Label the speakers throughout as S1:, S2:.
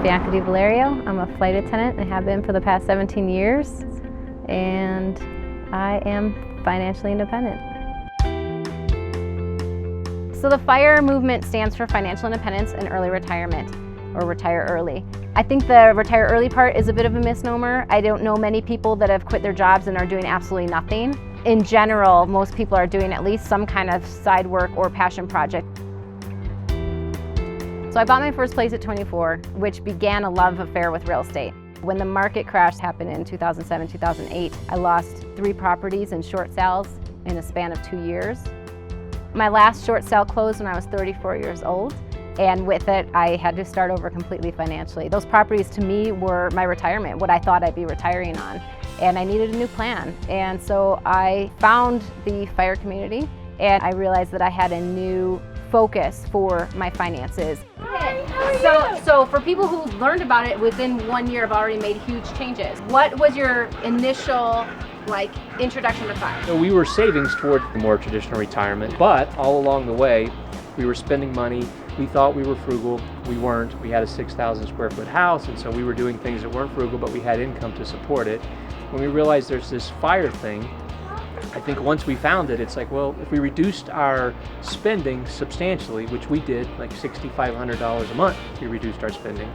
S1: I'm Bianca I'm a flight attendant and have been for the past 17 years, and I am financially independent. So the FIRE movement stands for Financial Independence and Early Retirement, or Retire Early. I think the retire early part is a bit of a misnomer. I don't know many people that have quit their jobs and are doing absolutely nothing. In general, most people are doing at least some kind of side work or passion project. So I bought my first place at 24, which began a love affair with real estate. When the market crash happened in 2007, 2008, I lost 3 properties in short sales in a span of 2 years. My last short sale closed when I was 34 years old, and with it, I had to start over completely financially. Those properties to me were my retirement, what I thought I'd be retiring on, and I needed a new plan. And so I found the FIRE community, and I realized that I had a new focus for my finances. So for people who learned about it within 1 year, have already made huge changes. What was your initial introduction to FIRE?
S2: So we were savings toward a more traditional retirement, but all along the way, we were spending money. We thought we were frugal. We weren't. We had a 6,000 square foot house, and so we were doing things that weren't frugal, but we had income to support it. When we realized there's this FIRE thing, I think once we found it, it's like, well, if we reduced our spending substantially, which we did, like $6,500 a month, we reduced our spending.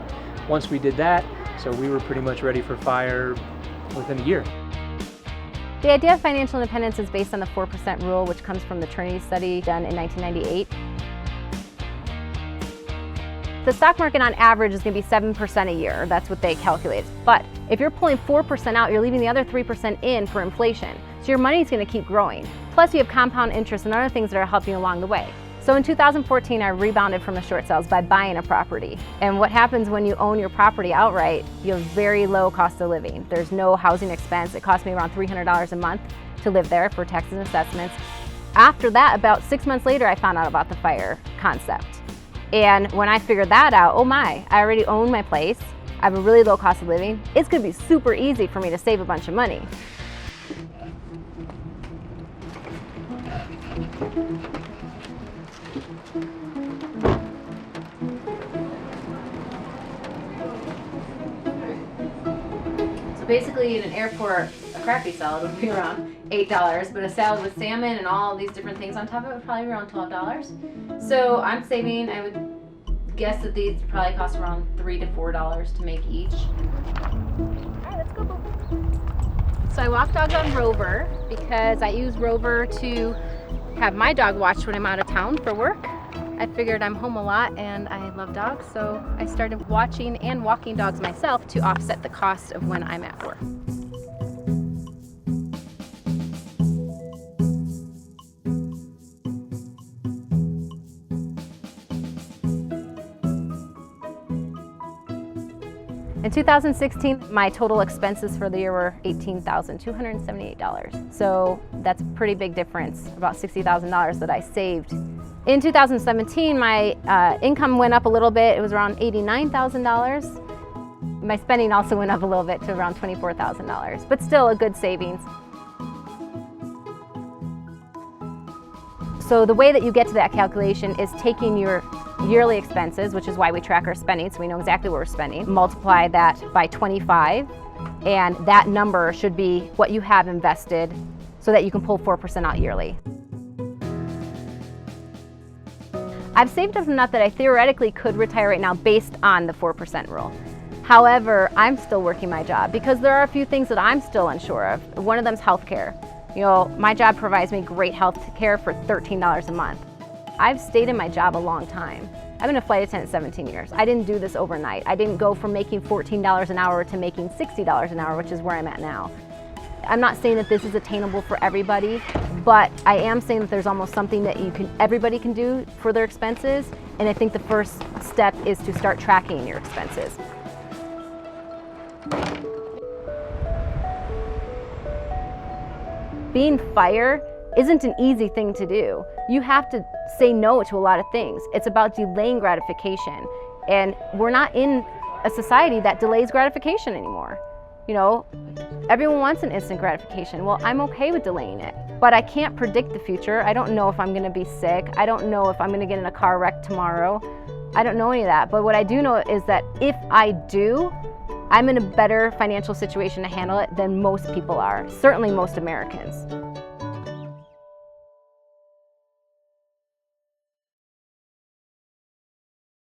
S2: Once we did that, so we were pretty much ready for FIRE within a year.
S1: The idea of financial independence is based on the 4% rule, which comes from the Trinity study done in 1998. The stock market on average is going to be 7% a year. That's what they calculate. But if you're pulling 4% out, you're leaving the other 3% in for inflation. So your money is going to keep growing. Plus you have compound interest and other things that are helping you along the way. So in 2014, I rebounded from the short sales by buying a property. And what happens when you own your property outright, you have very low cost of living. There's no housing expense. It cost me around $300 a month to live there for taxes and assessments. After that, about 6 months later, I found out about the FIRE concept. And when I figured that out, oh my, I already own my place. I have a really low cost of living. It's gonna be super easy for me to save a bunch of money. So basically in an airport, a crappy salad would be around $8, but a salad with salmon and all these different things on top of it would probably be around $12. So I'm saving, I would guess that these probably cost around $3 to $4 to make each. All right, let's go. So I walk dogs on Rover because I use Rover to have my dog watched when I'm out of town for work. I figured I'm home a lot and I love dogs, so I started watching and walking dogs myself to offset the cost of when I'm at work. In 2016, my total expenses for the year were $18,278. So that's a pretty big difference, about $60,000 that I saved. In 2017, my income went up a little bit. It was around $89,000. My spending also went up a little bit to around $24,000, but still a good savings. So the way that you get to that calculation is taking your yearly expenses, which is why we track our spending, so we know exactly what we're spending, multiply that by 25, and that number should be what you have invested so that you can pull 4% out yearly. I've saved enough that I theoretically could retire right now based on the 4% rule. However, I'm still working my job because there are a few things that I'm still unsure of. One of them is healthcare. You know, my job provides me great health care for $13 a month. I've stayed in my job a long time. I've been a flight attendant 17 years. I didn't do this overnight. I didn't go from making $14 an hour to making $60 an hour, which is where I'm at now. I'm not saying that this is attainable for everybody, but I am saying that there's almost something that everybody can do for their expenses, and I think the first step is to start tracking your expenses. Being FIRE isn't an easy thing to do. You have to say no to a lot of things. It's about delaying gratification. And we're not in a society that delays gratification anymore. You know, everyone wants an instant gratification. Well, I'm okay with delaying it, but I can't predict the future. I don't know if I'm gonna be sick. I don't know if I'm gonna get in a car wreck tomorrow. I don't know any of that, but what I do know is that if I do, I'm in a better financial situation to handle it than most people are, certainly most Americans.